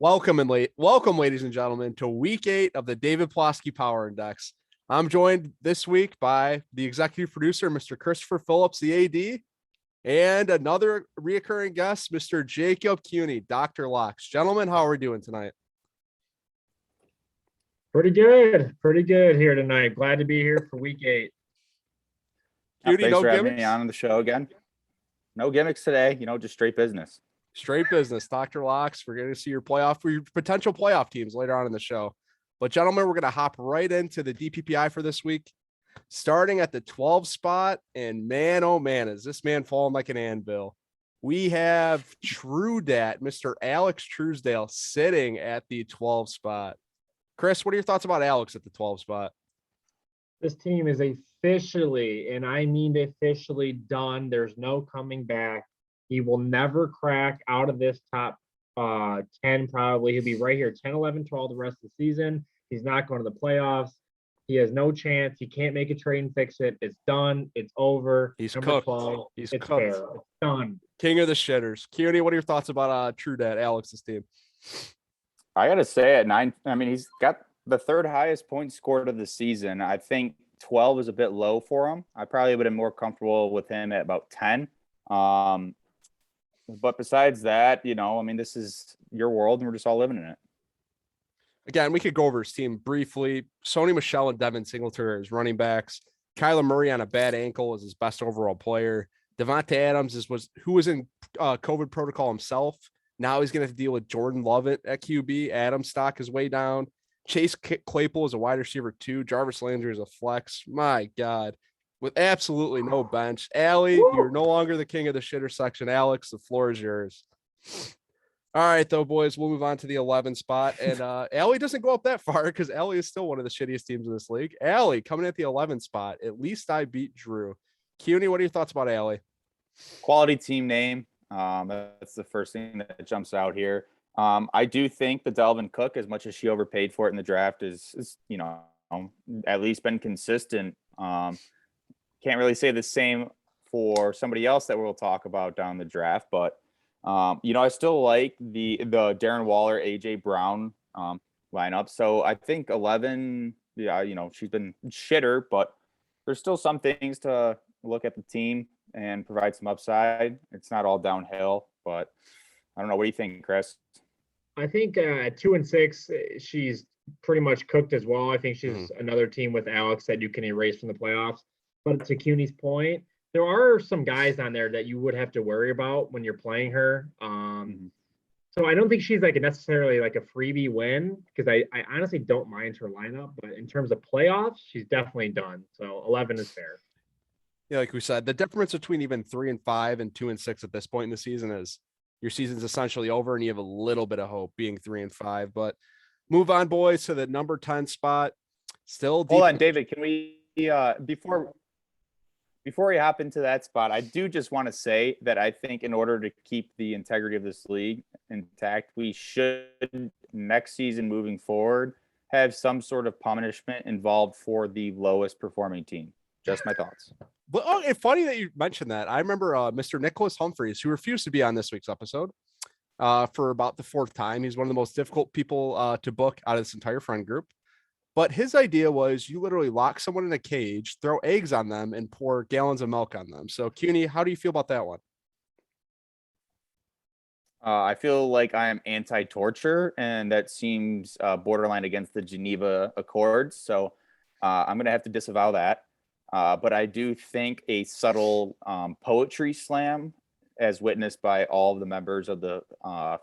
Welcome, ladies and gentlemen, to week 8 of the Ploski Power Index. I'm joined this week by the executive producer, Mr. Christopher Phillips, the AD, and another reoccurring guest, Mr. Jacob Cuny, Dr. Locks. Gentlemen, how are we doing tonight? Pretty good here tonight. Glad to be here for week 8. Cuny, Thanks no for having gimmicks? me on the show again. No gimmicks today, just straight business. Straight business, Dr. Locks. We're going to see your potential playoff teams later on in the show. But gentlemen, we're going to hop right into the DPPI for this week, starting at the 12 spot. And man, oh man, is this man falling like an anvil. We have Truedat, Mr. Alex Truesdale, sitting at the 12 spot. Chris, what are your thoughts about Alex at the 12 spot? This team is officially, and I mean officially, done. There's no coming back. He will never crack out of this top 10 probably. He'll be right here, 10, 11, 12 the rest of the season. He's not going to the playoffs. He has no chance. He can't make a trade and fix it. It's done. It's over. He's Number cooked. 12. He's it's cooked. fair. It's done. King of the shitters. Cuny, what are your thoughts about Truedat, Alex's team? I got to say at 9, he's got the third highest point scored of the season. I think 12 is a bit low for him. I probably would have been more comfortable with him at about 10. But besides that, this is your world and we're just all living in it. Again, we could go over his team briefly. Sony Michel and Devin Singletary as running backs. Kyler Murray on a bad ankle is his best overall player. Devontae Adams who was in COVID protocol himself. Now he's going to have to deal with Jordan Love at QB. Adams stock is way down. Chase Claypool is a wide receiver 2. Jarvis Landry is a flex. My God. With absolutely no bench. Allie, you're no longer the king of the shitter section. Alex, the floor is yours. All right, though, boys, we'll move on to the 11 spot. And Allie doesn't go up that far because Allie is still one of the shittiest teams in this league. Allie coming at the 11 spot. At least I beat Drew. Cuny, what are your thoughts about Allie? Quality team name. That's the first thing that jumps out here. I do think that Dalvin Cook, as much as she overpaid for it in the draft, is at least been consistent. Can't really say the same for somebody else that we'll talk about down the draft, but I still like the Darren Waller, AJ Brown lineup. So I think 11, she's been shitter, but there's still some things to look at the team and provide some upside. It's not all downhill, but I don't know. What do you think, Chris? I think at 2 and 6, she's pretty much cooked as well. I think she's another team with Alex that you can erase from the playoffs. But to CUNY's point, there are some guys on there that you would have to worry about when you're playing her. So I don't think she's necessarily like a freebie win because I honestly don't mind her lineup. But in terms of playoffs, she's definitely done. So 11 is fair. Yeah, like we said, the difference between even 3 and 5 and 2 and 6 at this point in the season is your season's essentially over and you have a little bit of hope being 3 and 5. But move on, boys, to the number 10 spot. Still deep. Hold on, David. Can we before we hop into that spot, I do just want to say that I think in order to keep the integrity of this league intact, we should next season moving forward have some sort of punishment involved for the lowest performing team. Just my thoughts. Well, it's funny that you mentioned that. I remember Mr. Nicholas Humphreys, who refused to be on this week's episode for about the 4th time. He's one of the most difficult people to book out of this entire friend group. But his idea was you literally lock someone in a cage, throw eggs on them, and pour gallons of milk on them. So, Cuny, how do you feel about that one? I feel like I am anti-torture, and that seems borderline against the Geneva Accords. So I'm going to have to disavow that. But I do think a subtle poetry slam, as witnessed by all of the members of the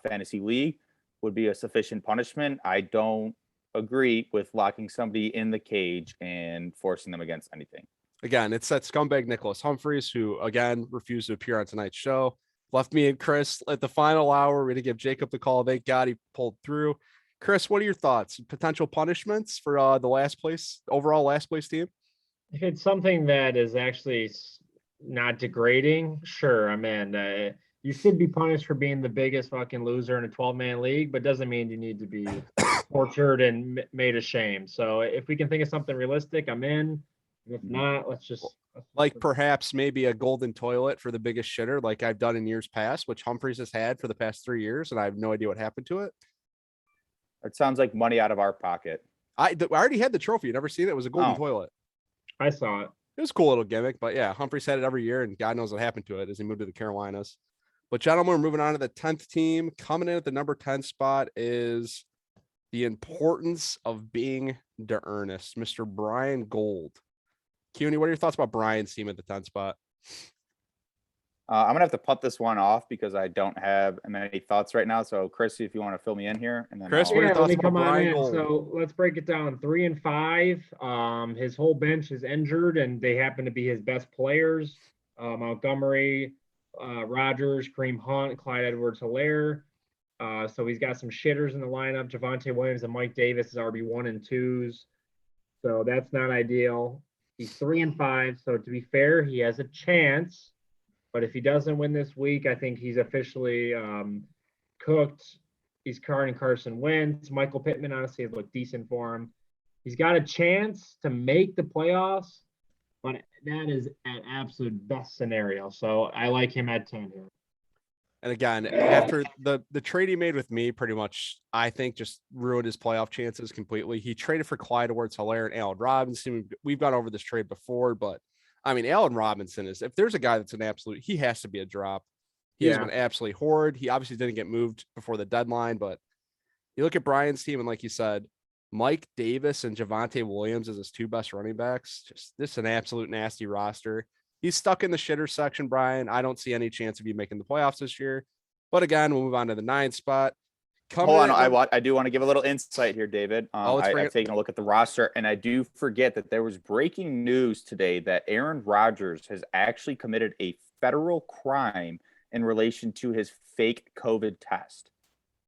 Fantasy League, would be a sufficient punishment. I don't agree with locking somebody in the cage and forcing them against anything. Again, it's that scumbag Nicholas Humphreys who, again, refused to appear on tonight's show. Left me and Chris at the final hour. We're going to give Jacob the call. Thank God he pulled through. Chris, what are your thoughts? Potential punishments for the overall last place team? If it's something that is actually not degrading, sure, I'm in. You should be punished for being the biggest fucking loser in a 12-man league, but doesn't mean you need to be tortured and made ashamed. So if we can think of something realistic, I'm in. If not, let's perhaps maybe a golden toilet for the biggest shitter, like I've done in years past, which Humphreys has had for the past 3 years, and I have no idea what happened to it. It sounds like money out of our pocket. I already had the trophy. You never seen it? It was a golden toilet. I saw it. It was a cool little gimmick, but yeah, Humphreys had it every year, and God knows what happened to it as he moved to the Carolinas. But gentlemen, we're moving on to the 10th team. Coming in at the number 10 spot is the importance of being the earnest, Mr. Brian Gold. CUNY, what are your thoughts about Brian's team at the 10th spot? I'm going to have to punt this one off because I don't have many thoughts right now. So, Chris, if you want to fill me in here. And then Chris, Yeah, what are your let thoughts me about come on Brian in. Gold? So let's break it down. 3 and 5. His whole bench is injured, and they happen to be his best players. Montgomery, Rogers, Kareem Hunt, Clyde Edwards-Helaire. So he's got some shitters in the lineup. Javonte Williams and Mike Davis is RB1 and 2s. So that's not ideal. He's 3 and 5. So to be fair, he has a chance. But if he doesn't win this week, I think he's officially cooked. He's Carson Wentz. Michael Pittman, honestly, has looked decent for him. He's got a chance to make the playoffs, but that is an absolute best scenario. So I like him at 10 here. And again, after the trade he made with me, pretty much, I think just ruined his playoff chances completely. He traded for Clyde Edwards-Helaire and Allen Robinson. We've gone over this trade before, but I mean, Allen Robinson is, if there's a guy that's an absolute, he has to be a drop. He has been absolutely horrid. He obviously didn't get moved before the deadline, but you look at Brian's team, and like you said, Mike Davis and Javonte Williams as his 2 best running backs. Just this is an absolute nasty roster. He's stuck in the shitter section, Brian. I don't see any chance of you making the playoffs this year. But again, we'll move on to the 9th spot. Hold on, I do want to give a little insight here, David. I've taken a look at the roster, and I do forget that there was breaking news today that Aaron Rodgers has actually committed a federal crime in relation to his fake COVID test.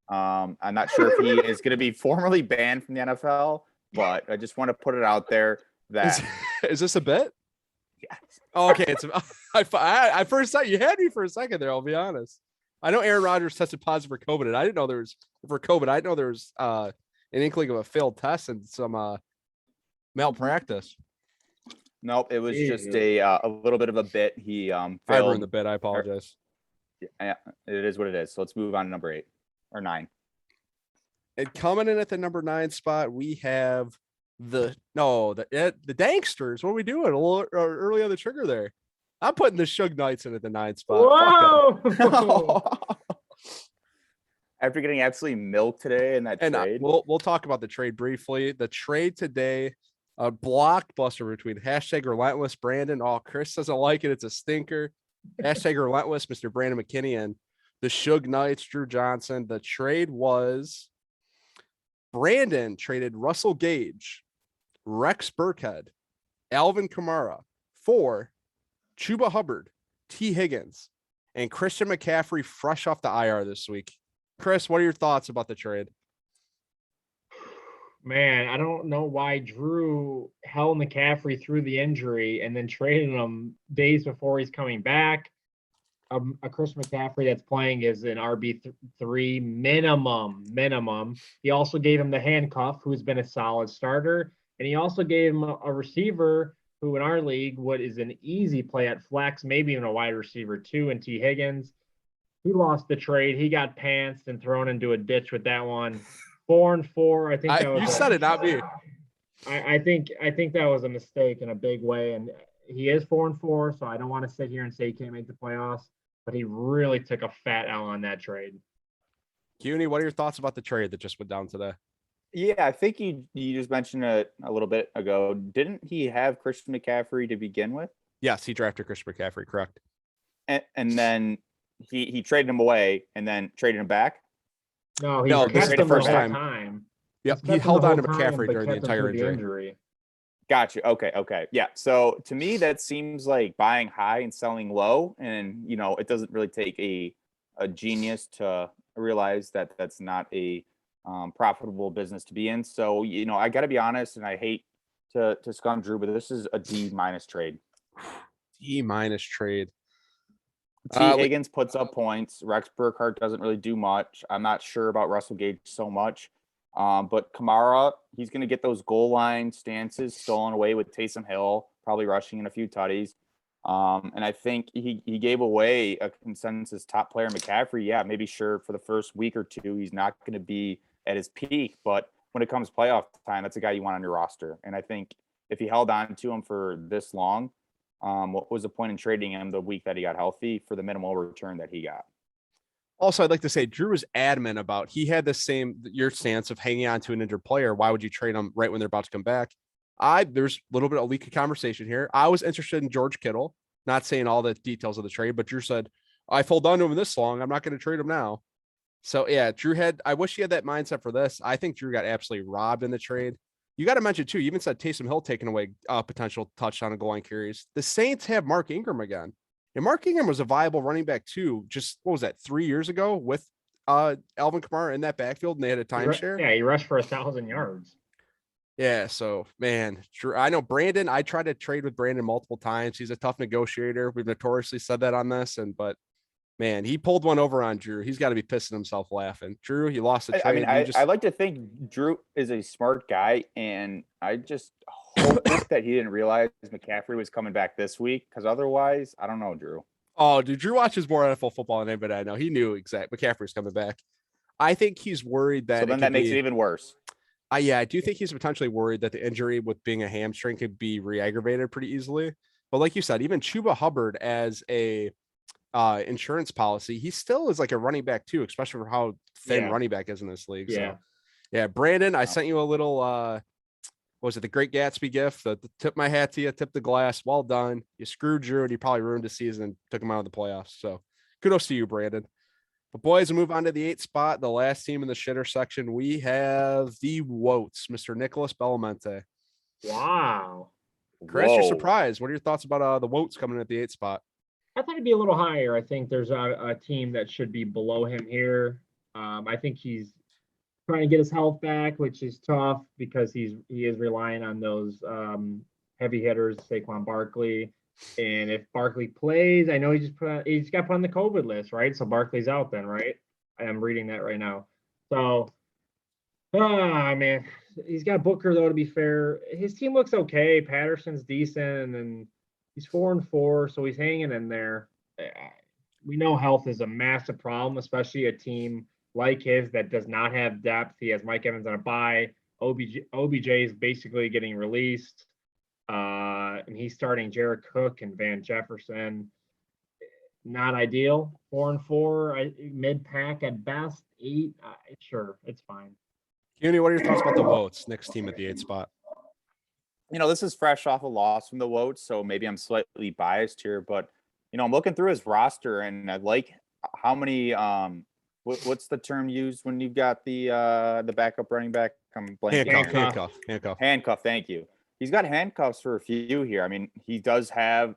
I'm not sure if he is going to be formally banned from the NFL, but I just want to put it out there that is this a bit? Yes. Oh, okay, it's I first thought you had me for a second there. I'll be honest. I know Aaron Rodgers tested positive for COVID, and I didn't know there was an inkling of a failed test and some malpractice. Nope, it was just a little bit of a bit. He failed. I ruined the bit. I apologize. Yeah, it is what it is. So let's move on to number 8 or 9. And coming in at the number 9 spot, we have the Danksters. What are we doing? A little early on the trigger there. I'm putting the Suge Knights in at the 9th spot. Whoa! After getting absolutely milked today in that trade. We'll talk about the trade briefly. The trade today, a blockbuster between #Relentless Brandon. Oh, Chris doesn't like it. It's a stinker. #Relentless, Mr. Brandon McKinney, and the Suge Knights, Drew Johnson. The trade was Brandon traded Russell Gage, Rex Burkhead, Alvin Kamara for Chuba Hubbard, T. Higgins, and Christian McCaffrey fresh off the IR this week. Chris, what are your thoughts about the trade? Man, I don't know why Drew held McCaffrey through the injury and then traded him days before he's coming back. A Chris McCaffrey that's playing is an RB3 minimum. He also gave him the handcuff, who's been a solid starter. And he also gave him a receiver who in our league is an easy play at flex, maybe even a wide receiver too, and T. Higgins. He lost the trade. He got pantsed and thrown into a ditch with that one. 4 and 4. I think that was you said it, not me. I think that was a mistake in a big way. And he is 4 and 4, so I don't want to sit here and say he can't make the playoffs. But he really took a fat L on that trade. CUNY, what are your thoughts about the trade that just went down today? Yeah, I think you just mentioned it a little bit ago. Didn't he have Christian McCaffrey to begin with? Yes, he drafted Christian McCaffrey, correct. And then he traded him away and then traded him back? No, this is the first time. Yep, he held on to McCaffrey during the entire injury. Gotcha. Okay. Yeah. So to me, that seems like buying high and selling low. And, it doesn't really take a genius to realize that that's not a profitable business to be in. So, I got to be honest, and I hate to scum Drew, but this is a D- trade. D- trade. T. Higgins puts up points. Rex Burkhead doesn't really do much. I'm not sure about Russell Gage so much. But Kamara, he's going to get those goal line stances stolen away with Taysom Hill, probably rushing in a few tutties. And I think he gave away a consensus top player, McCaffrey. Yeah, maybe sure for the first week or two, he's not going to be at his peak. But when it comes playoff time, that's a guy you want on your roster. And I think if he held on to him for this long, what was the point in trading him the week that he got healthy for the minimal return that he got? Also, I'd like to say Drew was adamant about he had the same your stance of hanging on to an injured player. Why would you trade them right when they're about to come back? There's a little bit of leak of conversation here. I was interested in George Kittle, not saying all the details of the trade, but Drew said, I've held on to him this long. I'm not going to trade him now. So yeah, I wish he had that mindset for this. I think Drew got absolutely robbed in the trade. You got to mention too, you even said Taysom Hill taking away potential touchdown and goal line carries. The Saints have Mark Ingram again. And Mark Ingram was a viable running back too. Just what was that, 3 years ago with Alvin Kamara in that backfield, and they had a timeshare. Yeah, he rushed for 1,000 yards. Yeah, so man, Drew, I know Brandon. I tried to trade with Brandon multiple times. He's a tough negotiator. We've notoriously said that on this, but man, he pulled one over on Drew. He's got to be pissing himself laughing. Drew, he lost the trade. I like to think Drew is a smart guy, and I just hope that he didn't realize McCaffrey was coming back this week, because otherwise, I don't know, Drew. Oh, dude, Drew watches more NFL football than anybody I know. He knew exactly McCaffrey's coming back. I think he's worried that. So then that makes it even worse. Yeah, I do think he's potentially worried that the injury with being a hamstring could be re-aggravated pretty easily. But like you said, even Chuba Hubbard as a insurance policy, he still is like a running back too, especially for how thin running back is in this league. Yeah. So yeah, Brandon, I sent you a little what was it, the Great Gatsby gift? The tip my hat to you, tip the glass. Well done. You screwed Drew and you probably ruined the season and took him out of the playoffs. So kudos to you, Brandon. But boys, we move on to the 8th spot, the last team in the shitter section. We have the Woats, Mr. Nicholas Bellamente. Wow. Chris, you're surprised. What are your thoughts about the Woats coming in at the 8th spot? I thought it'd be a little higher. I think there's a team that should be below him here. I think he's trying to get his health back, which is tough because he is relying on those heavy hitters, Saquon Barkley. And if Barkley plays, I know he just got put on the COVID list, right? So Barkley's out then, right? I am reading that right now. So, man, he's got Booker though. To be fair, his team looks okay. Patterson's decent, and he's 4-4, so he's hanging in there. We know health is a massive problem, especially a team like his that does not have depth. He has Mike Evans on a bye. OBJ is basically getting released. And he's starting Jared Cook and Van Jefferson. Not ideal. 4-4, mid-pack at best. 8, sure, it's fine. Cuny, what are your thoughts about the Woats, next team at the 8th spot? This is fresh off a loss from the Woats, so maybe I'm slightly biased here, but I'm looking through his roster, and I like how many what's the term used when you've got the backup running back? I'm blanking. Handcuff. Thank you. He's got handcuffs for a few here. I mean, he does have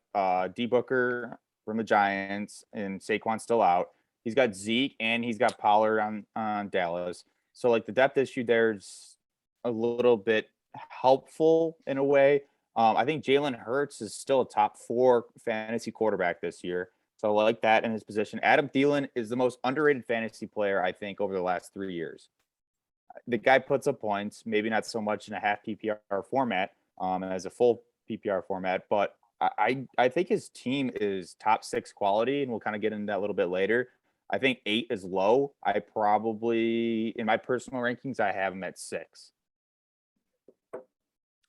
D Booker from the Giants and Saquon still out. He's got Zeke and he's got Pollard on Dallas. So like the depth issue there's a little bit helpful in a way. I think Jalen Hurts is still a top 4 fantasy quarterback this year. So I like that in his position. Adam Thielen is the most underrated fantasy player, I think, over the last 3 years. The guy puts up points, maybe not so much in a half PPR format, as a full PPR format, but I think his team is top 6 quality, and we'll kind of get into that a little bit later. I think 8 is low. I probably, in my personal rankings, I have him at 6.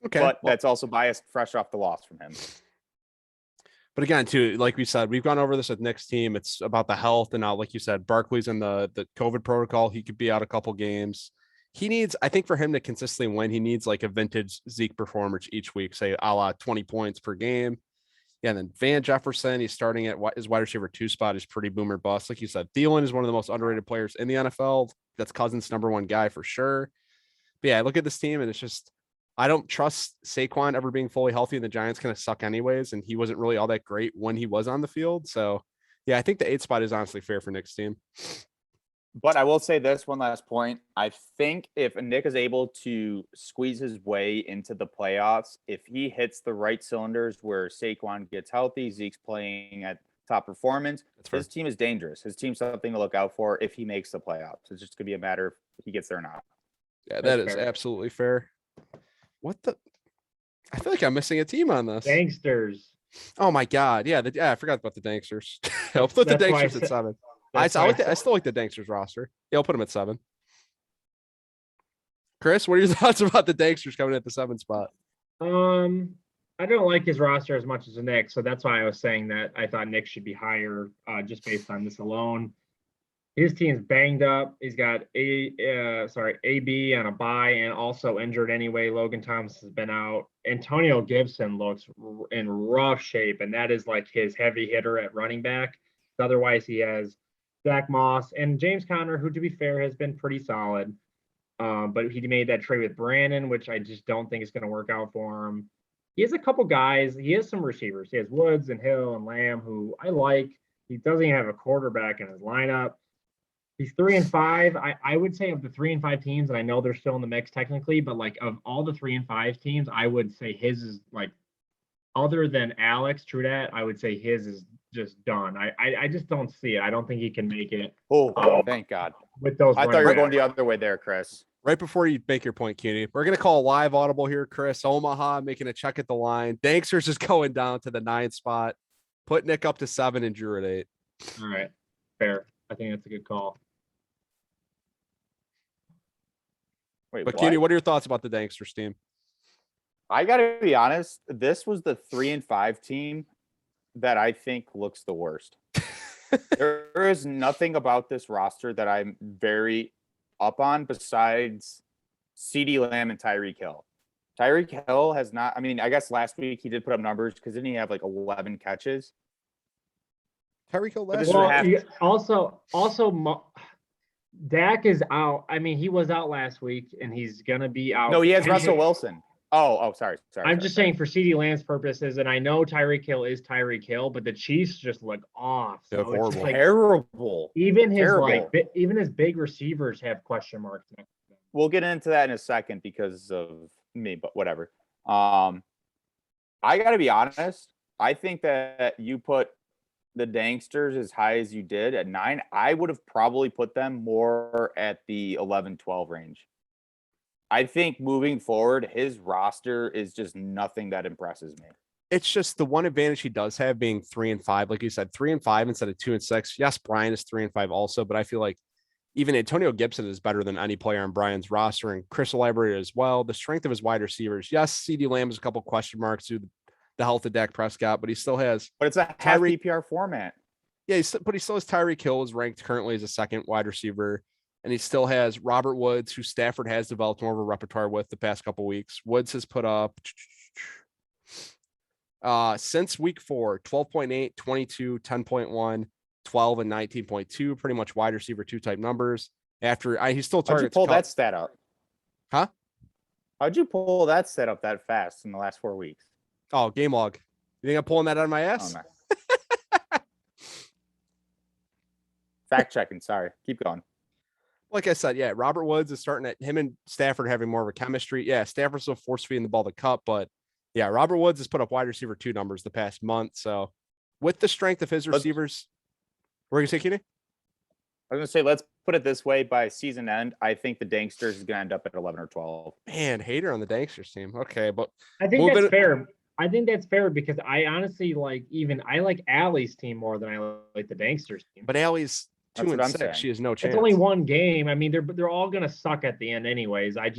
Okay. But that's also biased fresh off the loss from him. But again, too, like we said, we've gone over this with Nick's team. It's about the health. And now, like you said, Barkley's in the COVID protocol. He could be out a couple games. He needs, I think for him to consistently win, he needs like a vintage Zeke performance each week, say a la 20 points per game. Yeah, and then Van Jefferson, he's starting at his wide receiver 2 spot is pretty boomer bust. Like you said, Thielen is one of the most underrated players in the NFL. That's Cousins' number 1 guy for sure. But yeah, I look at this team and it's just, I don't trust Saquon ever being fully healthy, and the Giants kind of suck anyways. And he wasn't really all that great when he was on the field. So yeah, I think the 8th spot is honestly fair for Nick's team. But I will say this one last point. I think if Nick is able to squeeze his way into the playoffs, if he hits the right cylinders where Saquon gets healthy, Zeke's playing at top performance, his team is dangerous. His team's something to look out for if he makes the playoffs. It's just going to be a matter if he gets there or not. Yeah, that is absolutely fair. What the? I feel like I'm missing a team on this. Danksters. Oh my God. Yeah. I forgot about the Danksters. I'll put the Danksters at 7. I still like the Danksters roster. Yeah, I'll put them at 7. Chris, what are your thoughts about the Danksters coming at the 7th spot? I don't like his roster as much as the Knicks, so that's why I was saying that I thought Nick should be higher, just based on this alone. His team's banged up. He's got AB on a bye and also injured anyway. Logan Thomas has been out. Antonio Gibson looks in rough shape, and that is like his heavy hitter at running back. Otherwise, he has Zach Moss and James Conner, who, to be fair, has been pretty solid. But he made that trade with Brandon, which I just don't think is going to work out for him. He has a couple guys. He has some receivers. He has Woods and Hill and Lamb, who I like. He doesn't even have a quarterback in his lineup. He's 3-5. I would say of the 3-5 teams, and I know they're still in the mix technically, but like of all the 3-5 teams, I would say his is like, other than Alex Trudat, I would say his is just done. I just don't see it. I don't think he can make it. Oh, thank God. With those, I thought you were going the other way there, Chris. Right before you make your point, Cuny, we're going to call a live audible here, Chris. Omaha making a check at the line. Danksters is going down to the 9th spot. Put Nick up to 7 and Drew at 8. All right. Fair. I think that's a good call. Wait, but Cuny, what are your thoughts about the Danksters team? I got to be honest. This was the 3-5 team that I think looks the worst. There is nothing about this roster that I'm very up on besides CeeDee Lamb and Tyreek Hill. Tyreek Hill has not, I mean, I guess last week he did put up numbers because didn't he have like 11 catches? Tyreek Hill last week. Also, Dak is out. I mean, he was out last week and he's going to be out. No, he has Russell Wilson. Sorry. I'm just saying for CeeDee Lamb's purposes, and I know Tyreek Hill is Tyreek Hill, but the Chiefs just look off. So horrible. Like, terrible. Even his big receivers have question marks next to them. We'll get into that in a second because of me, but whatever. I got to be honest. I think that you put the Danksters as high as you did at 9. I would have probably put them more at the 11-12 range. I think moving forward, his roster is just nothing that impresses me. It's just the one advantage he does have being 3-5, like you said, 3-5 instead of 2-6. Yes, Brian is 3-5 also, but I feel like even Antonio Gibson is better than any player on Brian's roster, and Chris elaborated as well. The strength of his wide receivers. Yes, CeeDee Lamb has a couple question marks due to the health of Dak Prescott, but he still has. But it's a half PPR format. Yeah, but he still has Tyreek Hill is ranked currently as a second wide receiver. And he still has Robert Woods, who Stafford has developed more of a repertoire with the past couple of weeks. Woods has put up since week 4, 12.8, 22, 10.1, 12, and 19.2, pretty much wide receiver 2 type numbers. After he still targets. How'd you pull that stat up? Huh? How'd you pull that stat up that fast in the last 4 weeks? Oh, game log. You think I'm pulling that out of my ass? Oh, no. Fact checking. Sorry. Keep going. Like I said, yeah, Robert Woods is starting at him and Stafford having more of a chemistry. Yeah, Stafford's still force feeding the ball to Cup, but yeah, Robert Woods has put up wide receiver 2 numbers the past month. So with the strength of his receivers, what are you going to say, Kenny? I was going to say, let's put it this way. By season end, I think the Danksters is going to end up at 11 or 12. Man, hater on the Danksters team. Okay, but I think that's fair. I think that's fair because I honestly I like Allie's team more than I like the Danksters team. But Allie's 2-6. She has no chance. It's only one game. I mean, they're all gonna suck at the end anyways. I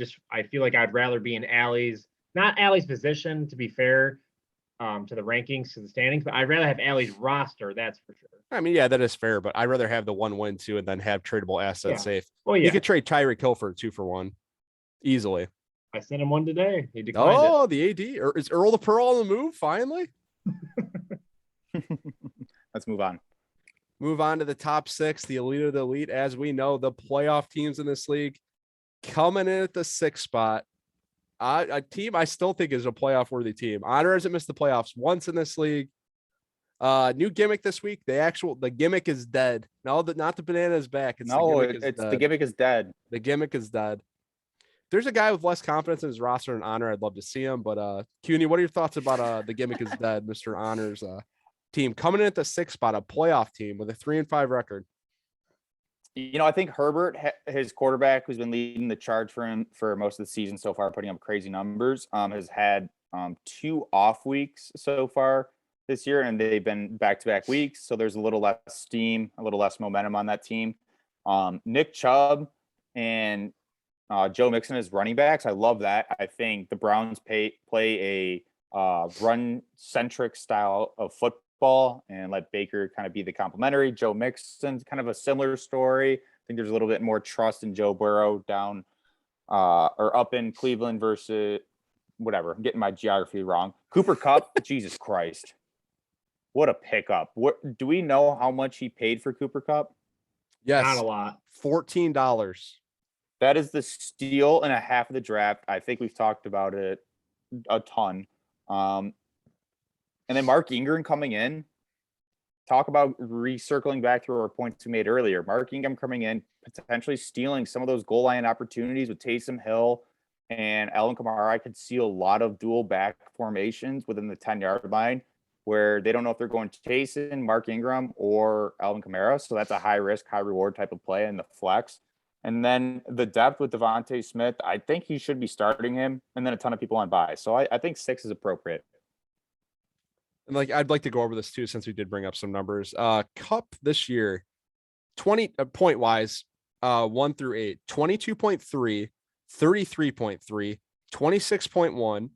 feel like I'd rather be in not Allie's position, to be fair, to the rankings, to the standings, but I'd rather have Allie's roster, that's for sure. I mean, yeah, that is fair, but I'd rather have the 1 win too and then have tradable assets safe. Well, yeah. You could trade Tyreek Hill for a 2-for-1 easily. I sent him one today. He declined it. Oh, the AD. Or is Earl the Pearl on the move finally? Let's move on. Move on to the top 6, the elite of the elite. As we know, the playoff teams in this league coming in at the 6th spot. A team I still think is a playoff worthy team. Honor hasn't missed the playoffs once in this league. New gimmick this week. The gimmick is dead. No, not the banana is back. The gimmick is dead. The gimmick is dead. There's a guy with less confidence in his roster and Honor. I'd love to see him, but Cuny, what are your thoughts about the gimmick is dead, Mr. Honor's team coming in at the 6th spot, a playoff team with a 3-5 record? I think Herbert, his quarterback, who's been leading the charge for him for most of the season so far, putting up crazy numbers, has had 2 off weeks so far this year, and they've been back-to-back weeks. So there's a little less steam, a little less momentum on that team. Nick Chubb and Joe Mixon as running backs. I love that. I think the Browns play a run-centric style of football and let Baker kind of be the complementary. Joe Mixon's kind of a similar story. I think there's a little bit more trust in Joe Burrow down or up in Cleveland versus whatever. I'm getting my geography wrong. Cooper Kupp, Jesus Christ. What a pickup. What do we know how much he paid for Cooper Kupp? Yes. Not a lot. $14. That is the steal and a half of the draft. I think we've talked about it a ton. And then Mark Ingram coming in. Talk about recircling back to our points we made earlier. Mark Ingram coming in, potentially stealing some of those goal line opportunities with Taysom Hill and Alvin Kamara. I could see a lot of dual back formations within the 10-yard line where they don't know if they're going to Taysom, Mark Ingram, or Alvin Kamara. So that's a high risk, high reward type of play in the flex. And then the depth with Devontae Smith, I think he should be starting him, and then a ton of people on bye. So I think 6 is appropriate. And I'd like to go over this too, since we did bring up some numbers. Kupp this year, 20 point wise, 1 through 8, 22.3, 33.3, 26.1,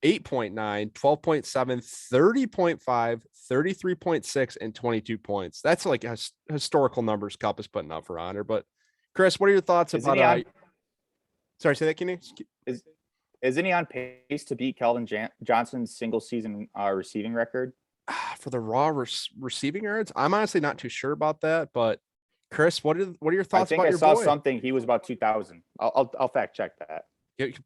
8.9, 12.7, 30.5, 33.6, and 22 points. That's like historical numbers Kupp is putting up for Honor. But Chris, what are your thoughts about? Sorry, say that, Kenny. Isn't he on pace to beat Calvin Johnson's single season receiving record? For the raw receiving yards, I'm honestly not too sure about that. But Chris, what are your thoughts about your boy? I saw something. He was about 2,000. I'll fact check that.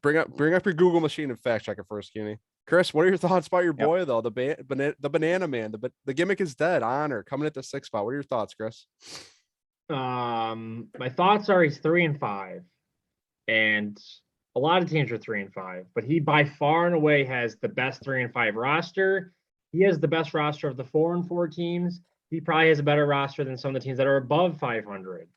Bring up your Google machine and fact check it first, Kenny. Chris, what are your thoughts about your boy though? The banana man. The gimmick is dead. Honor coming at the 6th spot. What are your thoughts, Chris? My thoughts are he's 3-5, and a lot of teams are 3-5, but he by far and away has the best 3-5 roster. He has the best roster of the 4-4 teams. He probably has a better roster than some of the teams that are above 500.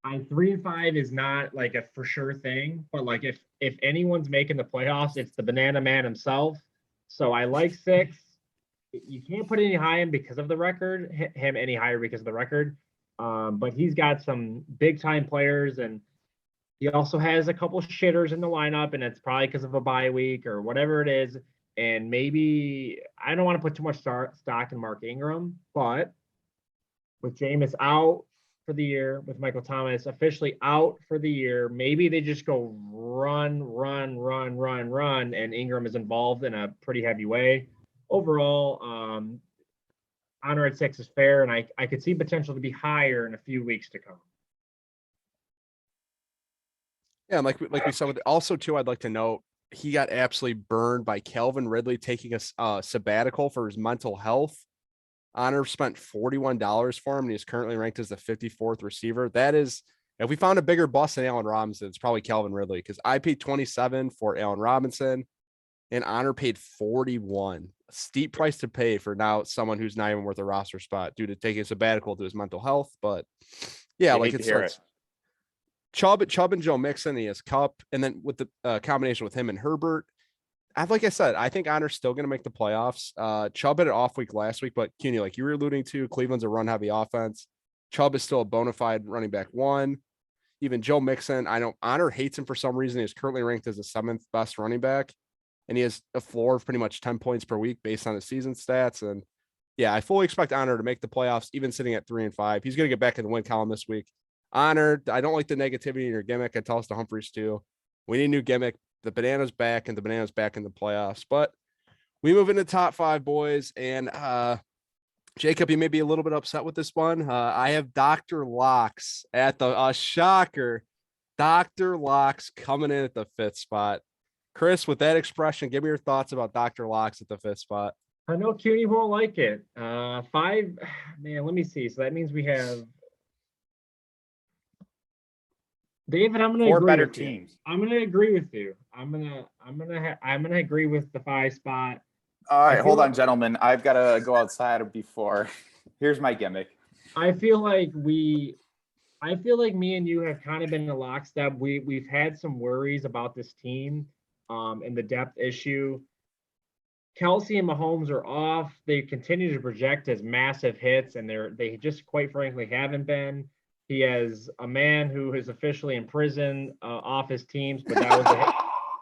3-5 is not like a for sure thing, but like if anyone's making the playoffs, it's the banana man himself. So I like 6. You can't put any higher because of the record, him any higher because of the record. But he's got some big time players, and he also has a couple shitters in the lineup, and it's probably because of a bye week or whatever it is. And maybe I don't want to put too much stock in Mark Ingram, but with Jameis out for the year, with Michael Thomas officially out for the year, maybe they just go run, and Ingram is involved in a pretty heavy way. Overall, Honor at 6 is fair, and I could see potential to be higher in a few weeks to come. Yeah, like we said with also too, I'd like to note he got absolutely burned by Calvin Ridley taking a sabbatical for his mental health. Honor spent $41 for him, and he's currently ranked as the 54th receiver. That is, if we found a bigger bust than Allen Robinson, it's probably Calvin Ridley, because I paid 27 for Allen Robinson, and Honor paid 41. A steep price to pay for now someone who's not even worth a roster spot due to taking a sabbatical to his mental health. But yeah, like it's Chubb and Joe Mixon, he has Kupp, and then with the combination with him and Herbert, like I said, I think Honor's still going to make the playoffs. Chubb had an off week last week, but CUNY, like you were alluding to, Cleveland's a run-heavy offense. Chubb is still a bona fide running back 1. Even Joe Mixon, I know Honor hates him for some reason. He's currently ranked as the 7th best running back, and he has a floor of pretty much 10 points per week based on his season stats. And yeah, I fully expect Honor to make the playoffs, even sitting at 3-5. He's going to get back in the win column this week. Honor, I don't like the negativity in your gimmick. I tell us to Humphreys too. We need a new gimmick. The banana's back, and the banana's back in the playoffs. But we move into top 5, boys. And Jacob, you may be a little bit upset with this one. I have Dr. Locks at the shocker. Dr. Locks coming in at the 5th spot. Chris, with that expression, give me your thoughts about Dr. Locks at the 5th spot. I know CUNY won't like it. 5, man, let me see. So that means we have David, I'm gonna 4 agree better with you. teams. I'm gonna agree with you. I'm gonna agree with the 5 spot. All right, hold on, gentlemen. I've got to go outside before. Here's my gimmick. I feel like me and you have kind of been in a lockstep. We've had some worries about this team, and the depth issue. Kelsey and Mahomes are off. They continue to project as massive hits, and they just quite frankly haven't been. He has a man who is officially in prison off his teams, but that was a hit.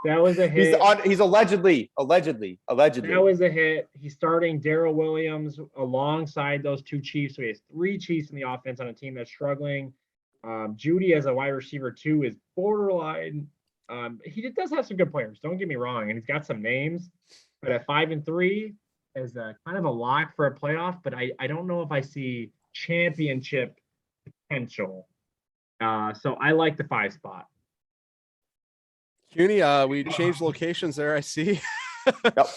That was a hit. He's allegedly. That was a hit. He's starting Darrell Williams alongside those two Chiefs. So he has 3 Chiefs in the offense on a team that's struggling. Judy as a wide receiver 2 is borderline. He does have some good players. Don't get me wrong, and he's got some names. But at 5-3 is kind of a lock for a playoff. But I don't know if I see championship potential. So I like the 5 spot. CUNY, we changed locations there, I see. Yep.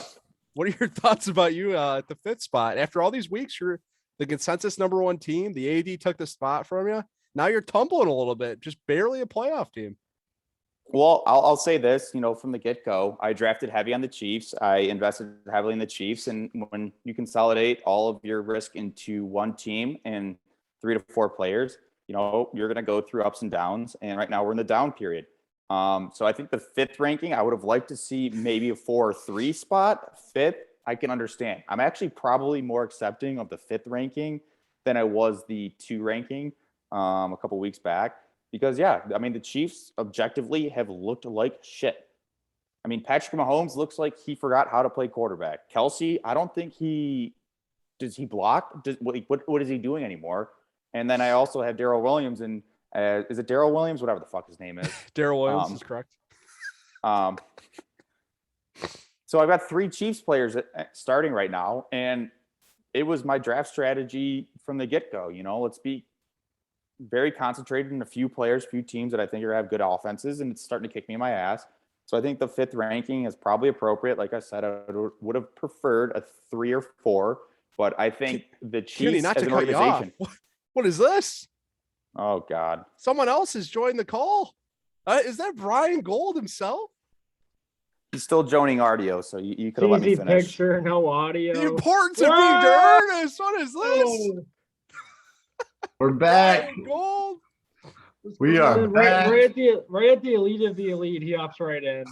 What are your thoughts about you at the 5th spot? After all these weeks, you're the consensus number 1 team. The AD took the spot from you. Now you're tumbling a little bit, just barely a playoff team. Well, I'll say this, from the get-go, I drafted heavy on the Chiefs. I invested heavily in the Chiefs. And when you consolidate all of your risk into one team and 3 to 4 players, you're going to go through ups and downs. And right now we're in the down period. So I think the 5th ranking, I would have liked to see maybe a 4 or 3 spot. 5th, I can understand. I'm actually probably more accepting of the 5th ranking than I was the 2 ranking a couple weeks back. Because, the Chiefs objectively have looked like shit. Patrick Mahomes looks like he forgot how to play quarterback. Kelsey, I don't think does he block? What is he doing anymore? And then I also have Darrell Williams and is it Darrell Williams? Whatever the fuck his name is. Darrell Williams is correct. So I've got 3 Chiefs players starting right now, and it was my draft strategy from the get-go. Let's be very concentrated in a few players, few teams that I think are going to have good offenses, and it's starting to kick me in my ass. So I think the 5th ranking is probably appropriate. Like I said, I would have preferred a 3 or 4, but I think the Chiefs as an organization. What is this? Oh, God. Someone else has joined the call. Is that Brian Gold himself? He's still joining audio, so you could have let me finish. Picture, no audio. The importance of being earnest. What is this? We're back. Brian Gold. We are back. Right at the elite of the elite. He hops right in.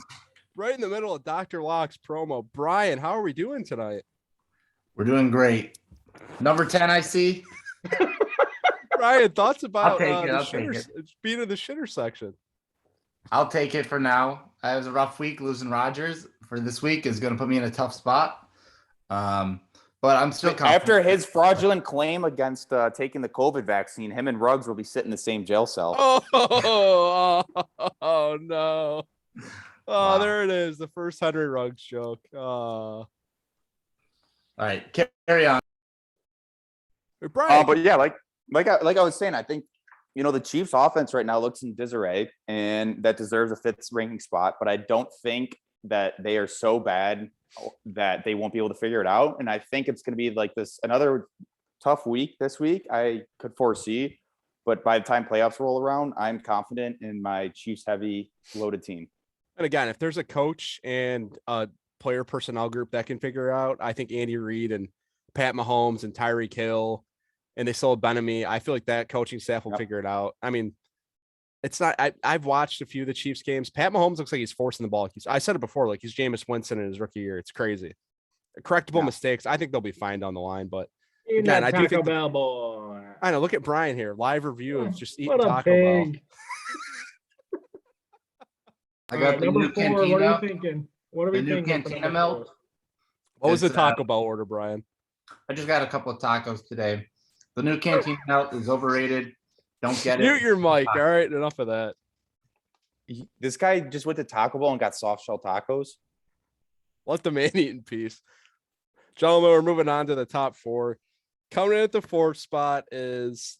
Right in the middle of Dr. Locke's promo. Brian, how are we doing tonight? We're doing great. Number 10, I see. Brian, thoughts about I'll take it. being in the shitter section? I'll take it for now. I was a rough week losing Rodgers. For this week is going to put me in a tough spot. But I'm still confident. After his fraudulent claim against taking the COVID vaccine, him and Ruggs will be sitting in the same jail cell. Oh no. Wow. There it is. The first Henry Ruggs joke. All right, carry on. Brian, But yeah, like I was saying, I think the Chiefs' offense right now looks in disarray, and that deserves a 5th ranking spot. But I don't think that they are so bad that they won't be able to figure it out. And I think it's going to be like this another tough week this week. I could foresee, but by the time playoffs roll around, I'm confident in my Chiefs heavy loaded team. and again, if there's a coach and a player personnel group that can figure it out, I think Andy Reid and Pat Mahomes and Tyreek Hill, and they still have Ben-Ami, I feel like that coaching staff will figure it out. It's not. I've watched a few of the Chiefs games. Pat Mahomes looks like he's forcing the ball. I said it before, like he's Jameis Winston in his rookie year. It's crazy. Correctable mistakes. I think they'll be fine down the line. But again, I do think Bell boy. I know. Look at Brian here. Live review of just eating What a Taco Bell. pig. I got the number new 4. Cantina. What are you thinking? What are we The new thinking? Cantina milk. What was the It's, Taco Bell order, Brian? I just got a couple of tacos today. The new Cantina milk is overrated. Don't get it. Mute your mic. All right, enough of that. This guy just went to Taco Bell and got soft shell tacos. Let the man eat in peace. Gentlemen, we're moving on to the top 4. Coming in at the 4th spot is,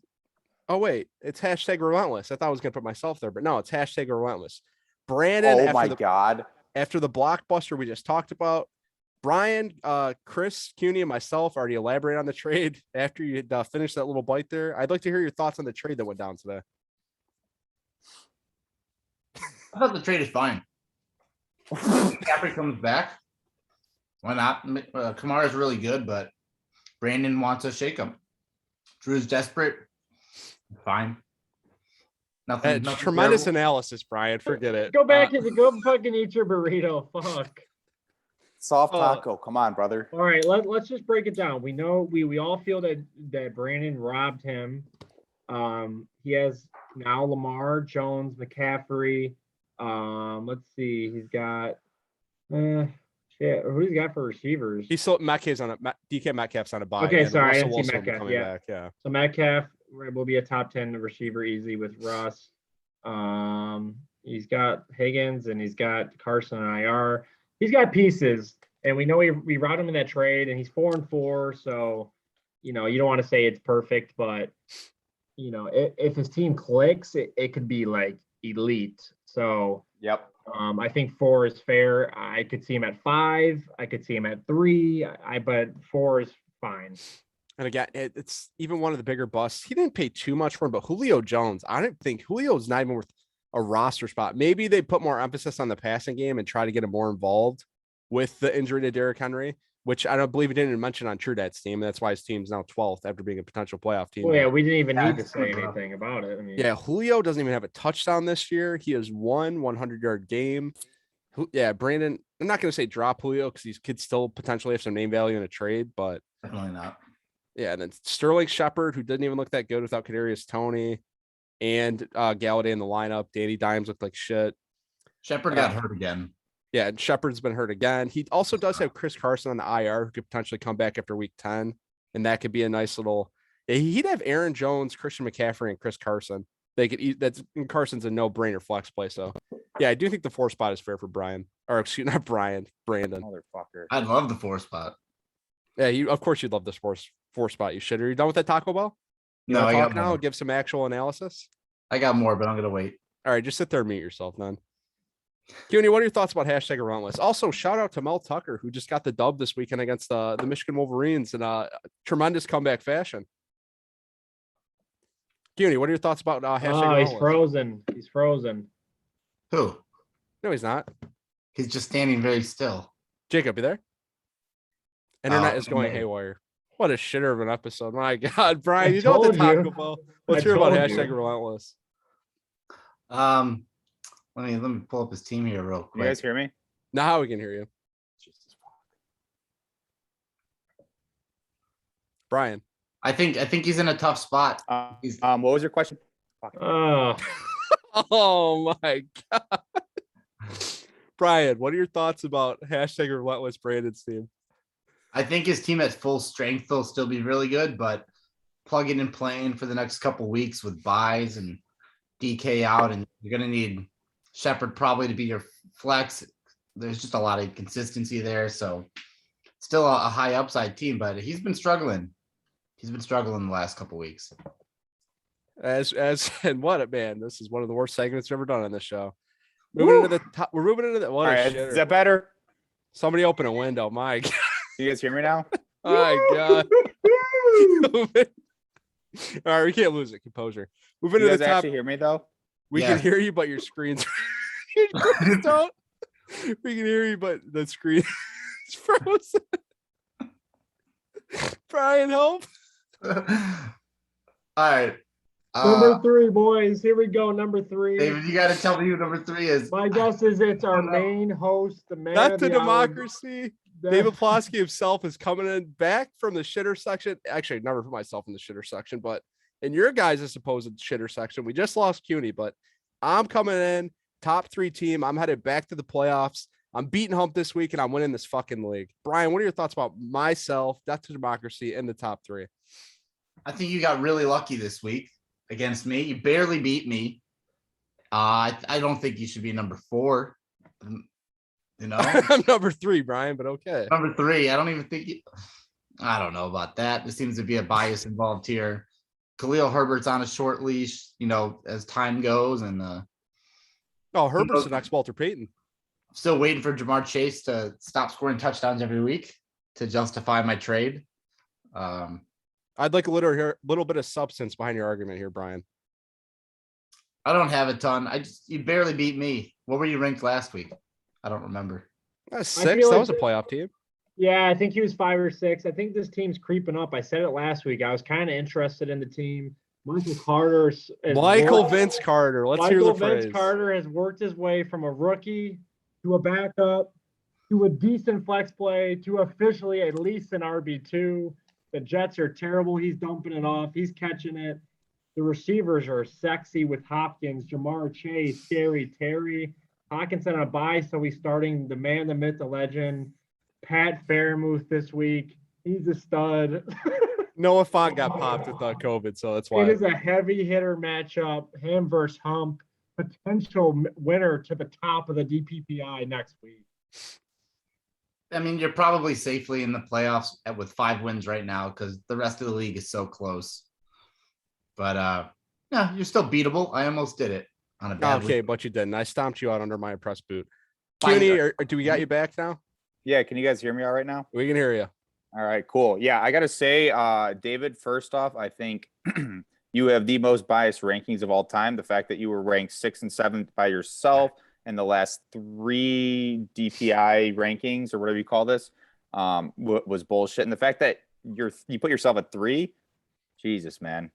it's hashtag relentless. I thought I was going to put myself there, but no, it's hashtag relentless. Brandon, Oh my God. After the blockbuster we just talked about, Brian, Chris, CUNY, and myself already elaborate on the trade after you had finished that little bite there. I'd like to hear your thoughts on the trade that went down today. I thought the trade is fine. McCaffrey comes back. Why not? Kamara's really good, but Brandon wants to shake him. Drew's desperate. Fine. Nothing Tremendous terrible. analysis, Brian. Forget it. Go back and go fucking eat your burrito. Fuck. Soft taco. Come on, brother. All right, let's just break it down. We know we all feel that Brandon robbed him He has now Lamar, Jones, McCaffrey. Let's see. He's got shit. Who's he got for receivers? He's still Metcalf's on a DK Metcalf's on a bye. Okay, and sorry, I Russell didn't see Wilson will be Metcalf, coming yeah. back. Yeah. So Metcalf will be a top 10 receiver easy with Russ. He's got Higgins and he's got Carson on IR. He's got pieces, and we know we route him in that trade, and he's 4-4. So, you know, you don't want to say it's perfect, but you know, if his team clicks, it could be like elite. So, Yep. I think 4 is fair. I could see him at 5. I could see him at 3. But 4 is fine. And again, it's even one of the bigger busts. He didn't pay too much for him, but Julio Jones, I don't think Julio's not even worth a roster spot. Maybe they put more emphasis on the passing game and try to get him more involved with the injury to Derrick Henry, which I don't believe he didn't mention on True Dad's team. That's why his team's now 12th after being a potential playoff team. Well, yeah, we didn't even need to it's say rough. anything about it. I mean, Yeah, Julio doesn't even have a touchdown this year. He has one 100-yard game. Yeah, Brandon, I'm not going to say drop Julio because these kids still potentially have some name value in a trade, but Definitely not. yeah, and then Sterling Shepard, who didn't even look that good without Kadarius Toney, and Galladay in the lineup. Danny Dimes looked like shit. Shepard got hurt again. Yeah, and Shepard's been hurt again. He also does have Chris Carson on the IR, who could potentially come back after week 10, and that could be a nice little. He'd have Aaron Jones, Christian McCaffrey, and Chris Carson. They could eat. Carson's a no-brainer flex play. So, yeah, I do think the 4 spot is fair for Brian, or excuse not Brian, Brandon. Motherfucker. I love the 4 spot. Yeah, of course you'd love this 4 spot. You should. Are you done with that Taco Bell? You No, wanna I got talk now. more. Give some actual analysis. I got more, but I'm gonna wait. All right, just sit there and mute yourself, then. CUNY, what are your thoughts about hashtag Relentless? Also, shout out to Mel Tucker, who just got the dub this weekend against the Michigan Wolverines in a tremendous comeback fashion. CUNY, what are your thoughts about hashtag oh, Relentless? he's frozen. He's frozen. Who? No, he's not. He's just standing very still. Jacob, you there? Internet Oh, is going no. haywire. What a shitter of an episode. My God, Brian, I you know the told Taco you. Bell. Let's I hear about told hashtag you. Relentless. Let me pull up his team here real You quick. guys hear me? Now we can hear you. Brian. I think he's in a tough spot. What was your question? Oh, Oh my God. Brian, what are your thoughts about hashtag Relentless Brandon's team? I think his team at full strength will still be really good, but plugging and playing for the next couple weeks with buys and DK out, and you're gonna need Shepard probably to be your flex. There's just a lot of consistency there, so still a high upside team, but he's been struggling. He's been struggling the last couple weeks. And what a man, this is one of the worst segments we've ever done on this show. Moving into the top, we're moving into the what All a right, shitter. is that better? Somebody open a window. My God. You guys hear me now? My God. All right, we can't lose it. Composure. Moving You into guys the top. actually hear me though? We Yeah. can hear you, but your screen's your screen's don't. We can hear you, but the screen is frozen. Brian, help. All right. number 3, boys. Here we go. Number 3. David, you got to tell me who number 3 is. My guess is it's our main host, the man Not of the the hour. democracy. David Ploski himself is coming in back from the shitter section. Actually, I never put myself in the shitter section, but in your guys' supposed shitter section, we just lost CUNY, but I'm coming in top 3 team. I'm headed back to the playoffs. I'm beating Hump this week, and I'm winning this fucking league. Brian, what are your thoughts about myself, Death to Democracy, and the top 3? I think you got really lucky this week against me. You barely beat me. I don't think you should be number 4. You know, I'm number 3, Brian, but okay. number 3. I don't even think you. I don't know about that. There seems to be a bias involved here. Khalil Herbert's on a short leash, you know, as time goes, and Oh, Herbert's the next Walter Payton. still waiting for Jamar Chase to stop scoring touchdowns every week to justify my trade. I'd like a little bit of substance behind your argument here, Brian. I don't have a ton. You barely beat me. What were you ranked last week? I don't remember. That's I 6. feel That like was a playoff team. Yeah, I think he was 5 or 6. I think this team's creeping up. I said it last week. I was kind of interested in the team. Michael Carter. Michael Vince Carter. Let's hear the Vince phrase. Carter has worked his way from a rookie to a backup to a decent flex play to officially at least an RB2. The Jets are terrible. He's dumping it off. He's catching it. The receivers are sexy with Hopkins, Jamar Chase, Scary Terry. Hawkinson on a bye, so he's starting the man, the myth, the legend. Pat Fairmouth this week. He's a stud. Noah Font got popped with COVID, so that's why. It is a heavy hitter matchup. Him versus Hump. Potential winner to the top of the DPPI next week. I mean, you're probably safely in the playoffs with 5 wins right now because the rest of the league is so close. But yeah, you're still beatable. I almost did it on a bad Okay, week. but you didn't. I stomped you out under my press boot. Fine. CUNY, or do we got you back now? Yeah, can you guys hear me all right now? We can hear you. All right, cool. Yeah, I got to say, David, first off, I think you have the most biased rankings of all time. The fact that you were ranked 6th and 7th by yourself in the last 3 DPI rankings or whatever you call this was bullshit. And the fact that you put yourself at 3, Jesus, man.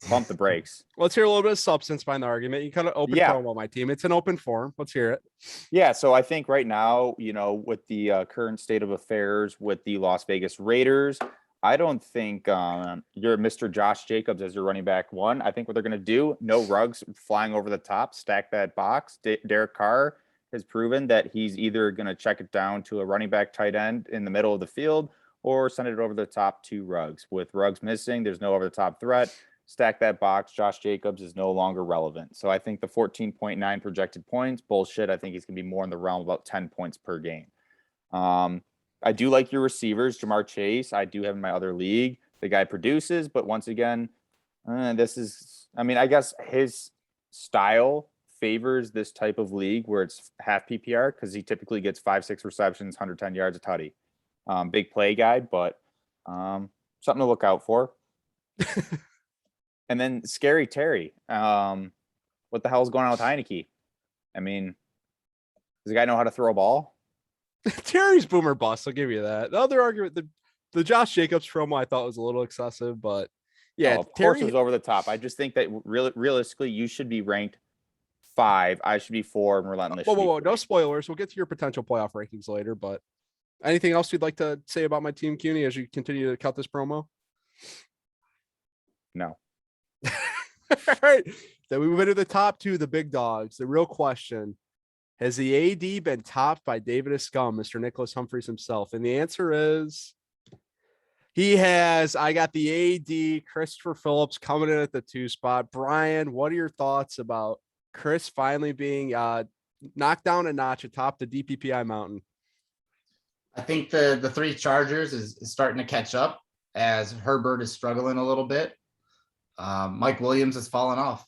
Pump the brakes. Let's hear a little bit of substance behind the argument. You kind of open promo, my team. It's an open forum. Let's hear it. Yeah, so I think right now, with the current state of affairs with the Las Vegas Raiders, I don't think you're Mr. Josh Jacobs as your running back 1. I think what they're going to do, no rugs flying over the top, stack that box. Derek Carr has proven that he's either going to check it down to a running back tight end in the middle of the field or send it over the top to Ruggs. With Ruggs missing, there's no over-the-top threat. Stack that box. Josh Jacobs is no longer relevant. So I think the 14.9 projected points, bullshit. I think he's going to be more in the realm of about 10 points per game. I do like your receivers, Jamar Chase. I do have in my other league. The guy produces, but once again, I guess his style favors this type of league where it's half PPR because he typically gets 5-6 receptions, 110 yards a tutty. Big play guy, but something to look out for. And then Scary Terry. What the hell is going on with Heineke? I mean, does the guy know how to throw a ball? Terry's boomer bust. I'll give you that. The other argument, the Josh Jacobs promo, I thought was a little excessive, but yeah, of course it was over the top. I just think that realistically, you should be ranked 5. I should be 4, and Relentless. Whoa. No spoilers. We'll get to your potential playoff rankings later, but anything else you'd like to say about my team, CUNY, as you continue to cut this promo? No. All right. Then we move into the top 2, the big dogs. The real question: has the AD been topped by David Scum, Mr. Nicholas Humphreys himself? And the answer is he has. I got the AD, Christopher Phillips, coming in at the 2 spot. Brian, what are your thoughts about Chris finally being knocked down a notch atop the DPPI mountain? I think the 3 Chargers is starting to catch up as Herbert is struggling a little bit. Mike Williams has fallen off.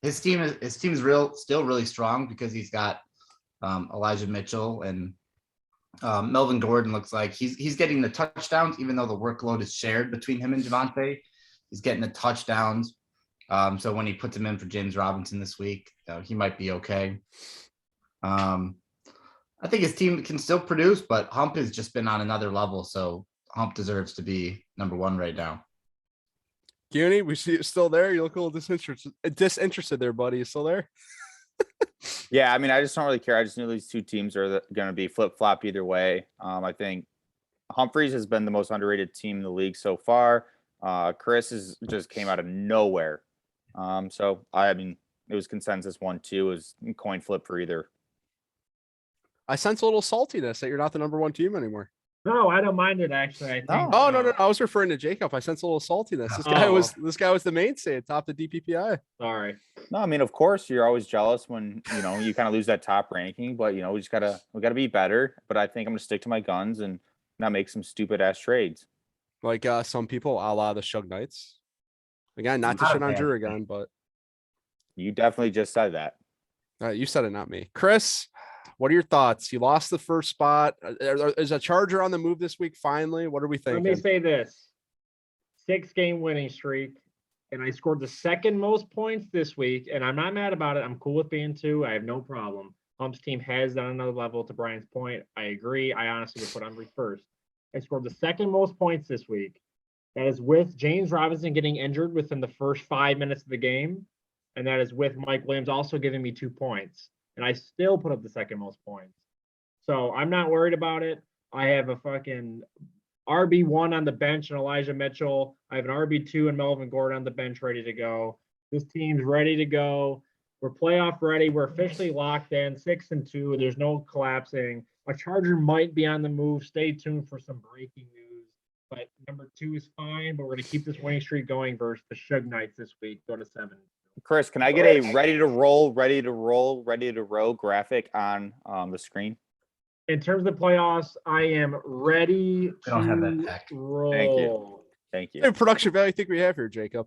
His team is still really strong because he's got Elijah Mitchell and Melvin Gordon. Looks like he's getting the touchdowns, even though the workload is shared between him and Javonte. He's getting the touchdowns. So when he puts him in for James Robinson this week, he might be okay. I think his team can still produce, but Hump has just been on another level. So Hump deserves to be number 1 right now. CUNY, we see it still there. You look a little disinterested there, buddy. You still there? Yeah, I mean, I just don't really care. I just knew these 2 teams are going to be flip-flop either way. I think Humphreys has been the most underrated team in the league so far. Chris just came out of nowhere. So, I mean, it was consensus 1-2. It was coin flip for either. I sense a little saltiness that you're not the number 1 team anymore. No, I don't mind it actually. I think, No. I was referring to Jacob. I sense a little saltiness. This guy was the mainstay atop the DPPI. Sorry. No, I mean, of course, you're always jealous when you kind of lose that top ranking, but we gotta be better. But I think I'm gonna stick to my guns and not make some stupid ass trades. Like some people, a la the Shug Knights. Again, not to shit on Drew again, but you definitely just said that. You said it, not me. Chris, what are your thoughts? You lost the first spot. Is a Charger on the move this week? Finally, what are we thinking? Let me say this: 6-game winning streak, and I scored the 2nd most points this week. And I'm not mad about it. I'm cool with being 2. I have no problem. Hump's team has done another level. To Brian's point, I agree. I honestly would put Humphrey first. I scored the 2nd most points this week. That is with James Robinson getting injured within the first 5 minutes of the game, and that is with Mike Williams also giving me 2 points. And I still put up the 2nd most points. So I'm not worried about it. I have a fucking RB1 on the bench and Elijah Mitchell. I have an RB2 and Melvin Gordon on the bench ready to go. This team's ready to go. We're playoff ready. We're officially locked in 6-2. There's no collapsing. A Charger might be on the move. Stay tuned for some breaking news. But number 2 is fine. But we're going to keep this winning streak going versus the Shug Knights this week. Go to 7. Chris, can I get a ready to roll graphic on the screen? In terms of the playoffs, I am ready I don't have that to pack. roll. Thank you. Hey, production value I think we have here, Jacob.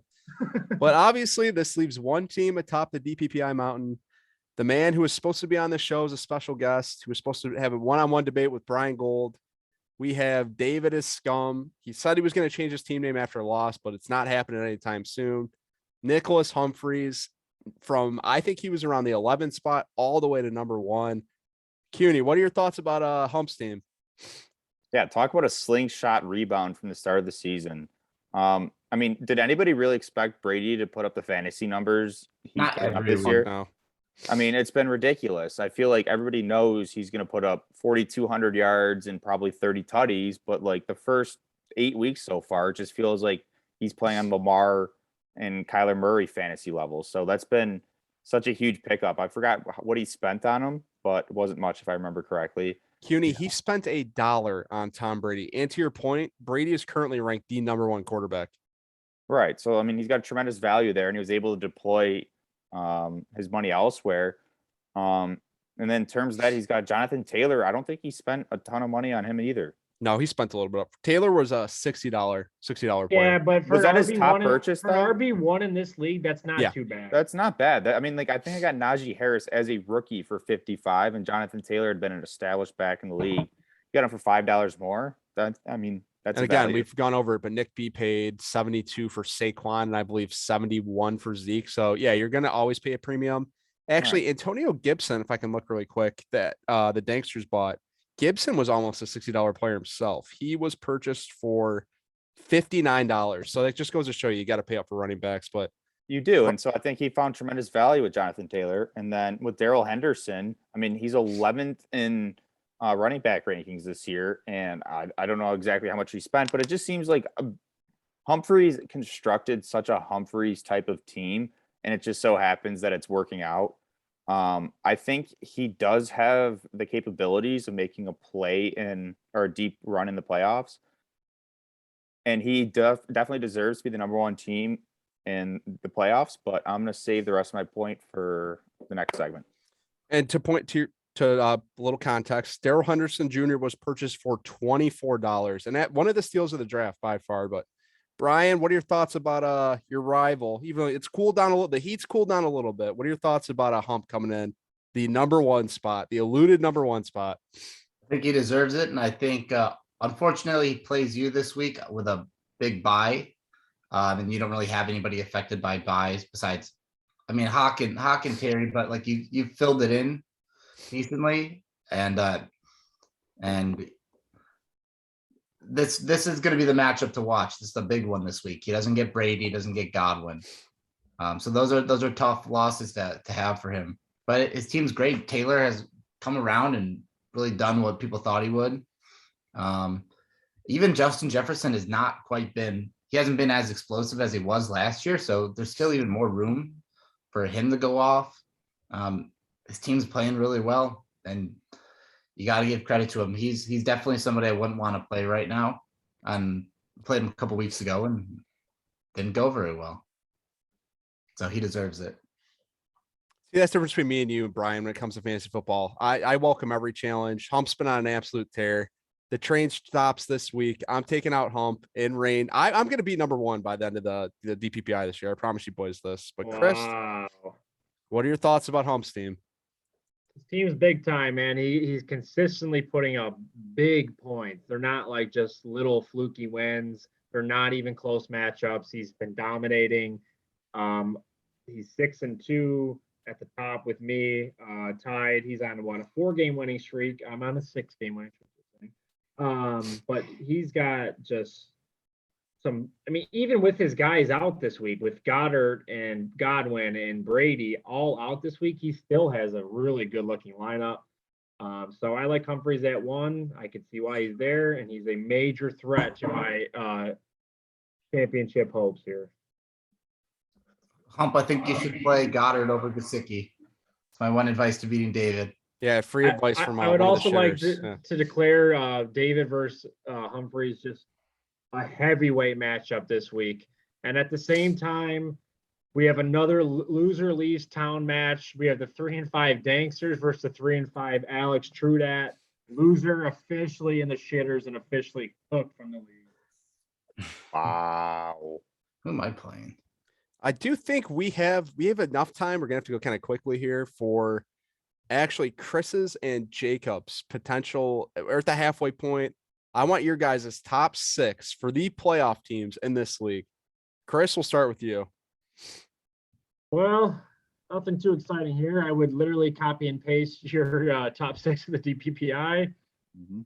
But obviously, this leaves one team atop the DPPI mountain. The man who was supposed to be on the show as a special guest, who was supposed to have a one-on-one debate with Brian Gold. We have David as Scum. He said he was going to change his team name after a loss, but it's not happening anytime soon. Nicholas Humphreys from, I think he was around the 11th spot all the way to number 1. CUNY, what are your thoughts about Hump's team? Yeah, talk about a slingshot rebound from the start of the season. I mean, did anybody really expect Brady to put up the fantasy numbers he's Not putting up this everyone. year? No. I mean, it's been ridiculous. I feel like everybody knows he's going to put up 4,200 yards and probably 30 tutties, but like the first 8 weeks so far, it just feels like he's playing on Lamar and Kyler Murray fantasy levels. So that's been such a huge pickup. I forgot what he spent on him, but it wasn't much if I remember correctly. CUNY, he spent $1 on Tom Brady. And to your point, Brady is currently ranked the number 1 quarterback. Right. So, I mean, he's got tremendous value there, and he was able to deploy his money elsewhere. And then in terms of that, he's got Jonathan Taylor. I don't think he spent a ton of money on him either. No, he spent a little bit up. Taylor was a $60 player. Yeah, but for Was that his top RB1 purchase, for though? an RB1 in this league, that's not too bad. That's not bad. I mean, like, I think I got Najee Harris as a rookie for 55, and Jonathan Taylor had been an established back in the league. You got him for $5 more. That's And a again, value. we've gone over it, but Nick B paid 72 for Saquon and I believe 71 for Zeke. So yeah, you're going to always pay a premium. Actually, Antonio Gibson, if I can look really quick, that the Danksters bought, Gibson was almost a $60 player himself. He was purchased for $59. So that just goes to show you got to pay up for running backs. But You do. And so I think he found tremendous value with Jonathan Taylor. And then with Darrell Henderson, I mean, he's 11th in running back rankings this year. And I don't know exactly how much he spent, but it just seems like Humphreys constructed such a Humphreys type of team. And it just so happens that it's working out. I think he does have the capabilities of making a play or a deep run in the playoffs. And he definitely deserves to be the number 1 team in the playoffs, but I'm going to save the rest of my point for the next segment. And to point to a little context, Darrell Henderson Jr. was purchased for $24, and at one of the steals of the draft by far. But Brian, what are your thoughts about your rival? Even though it's cooled down a little, the heat's cooled down a little bit. What are your thoughts about a Hump coming in the number 1 spot, the eluded number 1 spot? I think he deserves it, and I think unfortunately he plays you this week with a big bye, and you don't really have anybody affected by buys besides, I mean, Hawk and Terry, but like you filled it in decently, and this is going to be the matchup to watch. This is the big one this week. He doesn't get Brady, doesn't get Godwin, so those are tough losses to have for him. But his team's great. Taylor has come around and really done what people thought he would. Even Justin Jefferson has not quite been. He hasn't been as explosive as he was last year, so there's still even more room for him to go off. His team's playing really well, and you got to give credit to him. He's definitely somebody I wouldn't want to play right now. And played him a couple weeks ago and didn't go very well. So he deserves it. See, that's the difference between me and you and Brian when it comes to fantasy football. I welcome every challenge. Hump's been on an absolute tear. The train stops this week. I'm taking out Hump in rain. I'm going to be number 1 by the end of the DPPI this year. I promise you boys this. But Chris, what are your thoughts about Hump's team? His team's big time, man. He's consistently putting up big points. They're not like just little fluky wins. They're not even close matchups. He's been dominating. He's 6-2 at the top with me, tied. He's on a 4-game winning streak. I'm on a 6-game winning streak. But he's got just some, I mean, even with his guys out this week, with Goddard and Godwin and Brady all out this week, he still has a really good looking lineup. So I like Humphreys at 1. I can see why he's there, and he's a major threat to my championship hopes here. Hump, I think you should play Goddard over Gesicki. It's my one advice to beating David. Yeah, free advice from I would one of also the like shitters. to declare David versus Humphreys just a heavyweight matchup this week. And at the same time, we have another loser leaves town match. We have the 3-5 Danksters versus the 3-5 Alex Trudat. Loser officially in the shitters and officially cooked from the league. Wow. Who am I playing? I do think we have enough time. We're gonna have to go kind of quickly here for actually Chris's and Jacob's potential. We're at the halfway point. I want your guys' top 6 for the playoff teams in this league. Chris, we'll start with you. Well, nothing too exciting here. I would literally copy and paste your top 6 of the DPPI,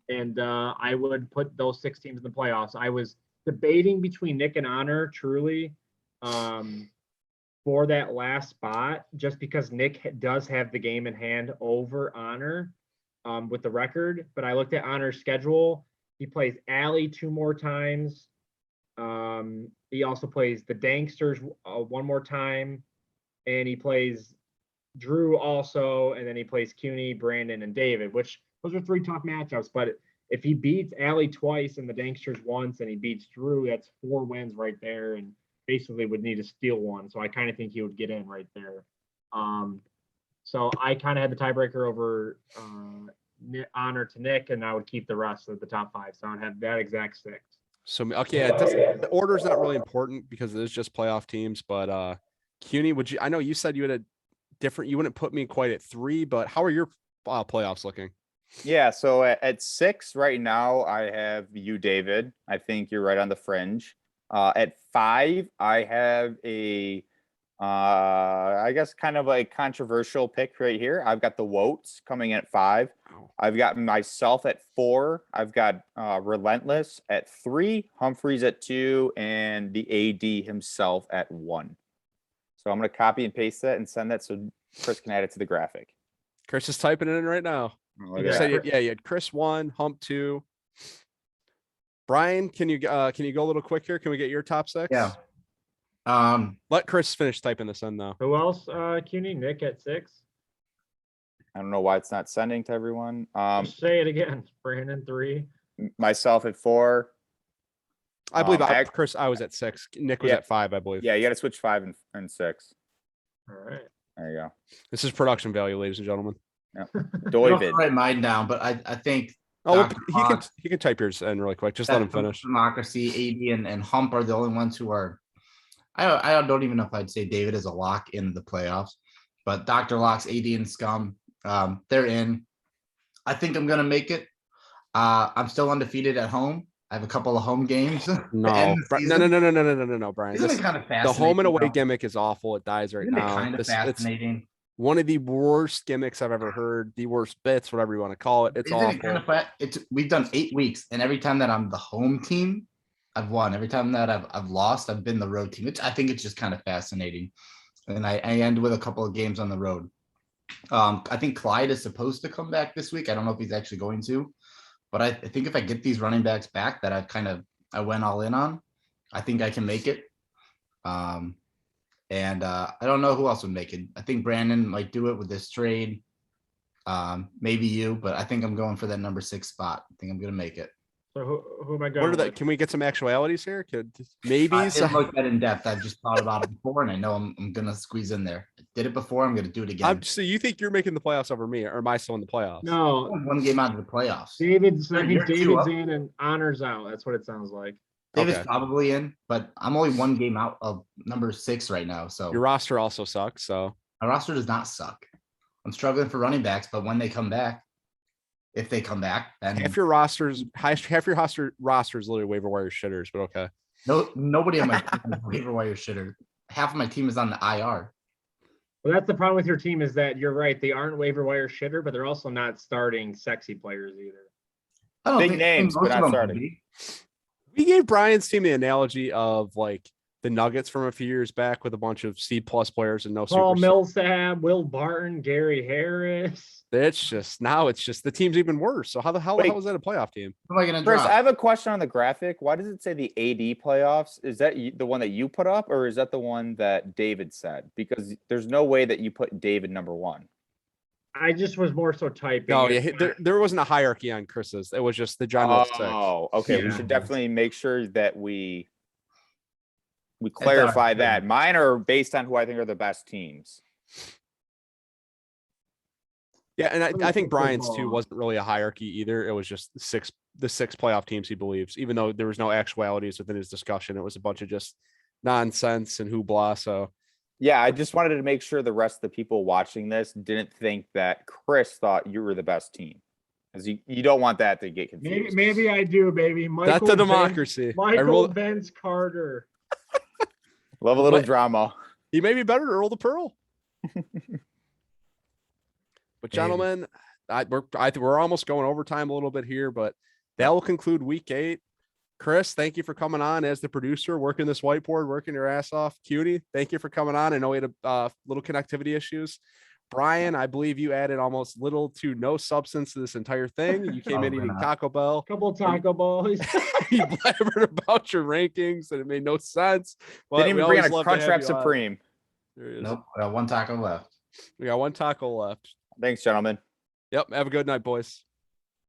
and I would put those 6 teams in the playoffs. I was debating between Nick and Honor, truly, for that last spot, just because Nick does have the game in hand over Honor with the record. But I looked at Honor's schedule. He plays Alley 2 more times. He also plays the Danksters 1 more time. And he plays Drew also, and then he plays CUNY, Brandon, and David, which those are 3 tough matchups. But if he beats Alley twice and the Danksters once, and he beats Drew, that's 4 wins right there, and basically would need to steal 1. So I kind of think he would get in right there. So I kind of had the tiebreaker over Honor to Nick, and I would keep the rest of the top 5. So I'd have that exact 6. So okay, the order's not really important because it is just playoff teams, but CUNY, I know you said you had a different, you wouldn't put me quite at 3, but how are your playoffs looking? Yeah, so at 6 right now, I have you, David. I think you're right on the fringe. At 5, I have I guess kind of a controversial pick right here. I've got the Woats coming in at 5. I've got myself at 4. I've got Relentless at 3, Humphreys at 2, and the AD himself at 1. So I'm going to copy and paste that and send that so Chris can add it to the graphic. Chris is typing it in right now. Oh, You said, you had Chris 1, Hump 2. Brian, can you go a little quick here? Can we get your top 6? Yeah. Let Chris finish typing this in though. Who else? CUNY, Nick at 6. I don't know why it's not sending to everyone. Just say it again. Brandon 3. Myself at 4. I believe Chris, I was at 6. Nick was at 5, I believe. Yeah, you got to switch 5 and 6. All right. There you go. This is production value, ladies and gentlemen. Yeah. I don't David. write mine down, but I think Oh, he can type yours in really quick. Just let him finish. Democracy, AD, and Hump are the only ones who are. I don't even know if I'd say David is a lock in the playoffs, but Dr. Locks, AD, and Scum, they're in. I think I'm gonna make it. I'm still undefeated at home. I have a couple of home games. No, Brian. Isn't it kind of fascinating? The home and away gimmick is awful. It dies right Isn't it now. kind of fascinating? It's one of the worst gimmicks I've ever heard. The worst bits, whatever you want to call it. It's Isn't awful. it kind of we've done 8 weeks, and every time that I'm the home team, I've won. Every time that I've lost, I've been the road team. I think it's just kind of fascinating. And I end with a couple of games on the road. I think Clyde is supposed to come back this week. I don't know if he's actually going to, but I think if I get these running backs back that I went all in on, I think I can make it. And I don't know who else would make it. I think Brandon might do it with this trade. Maybe you, but I think I'm going for that number 6 spot. I think I'm going to make it. So who am I going with? Can we get some actualities here? Maybe I didn't look that in depth. I've just thought about it before, and I know I'm going to squeeze in there. I did it before. I'm going to do it again. So you think you're making the playoffs over me, or am I still in the playoffs? No, one game out of the playoffs. David's You're David's in and Honor's out. That's what it sounds like. David's Okay. probably in, but I'm only 1 game out of number 6 right now. So Your roster also sucks. So my roster does not suck. I'm struggling for running backs, but when they come back, if they come back, then half your roster is literally waiver wire shitters. But okay. Nobody on my team is a waiver wire shitter. Half of my team is on the IR. Well, that's the problem with your team is that you're right. They aren't waiver wire shitter, but they're also not starting sexy players either. I don't Big think names, most but of not them starting. would be. We gave Brian's team the analogy of like the Nuggets from a few years back with a bunch of C+ players and no Paul superstars. Millsap, Will Barton, Gary Harris. It's just the team's even worse. So how the hell is that a playoff team? Who am I gonna Chris, drop? I have a question on the graphic. Why does it say the AD playoffs? Is that the one that you put up, or is that the one that David said? Because there's no way that you put David number 1. I just was more so typing. No, yeah, there wasn't a hierarchy on Chris's. It was just the general six. Oh, okay. We Yeah. should definitely make sure that we clarify that. Mine are based on who I think are the best teams. Yeah, and I think Brian's too wasn't really a hierarchy either. It was just the six playoff teams he believes, even though there was no actualities within his discussion. It was a bunch of just nonsense and hoopla. So Yeah, I just wanted to make sure the rest of the people watching this didn't think that Chris thought you were the best team. Because you don't want that to get confused. Maybe I do, baby. that's a democracy. Michael Vince Carter. Love a little drama. He may be better than Earl the Pearl. But gentlemen, we're almost going overtime a little bit here, but that will conclude week 8. Chris, thank you for coming on as the producer, working this whiteboard, working your ass off. Cutie, thank you for coming on. I know we had a little connectivity issues. Brian, I believe you added almost little to no substance to this entire thing. You came in eating Taco Bell. Couple Taco Balls. You blabbered about your rankings and it made no sense. But Didn't even bring in a Crunchwrap Supreme. Nope. I got one taco left. We got one taco left. Thanks, gentlemen. Yep. Have a good night, boys.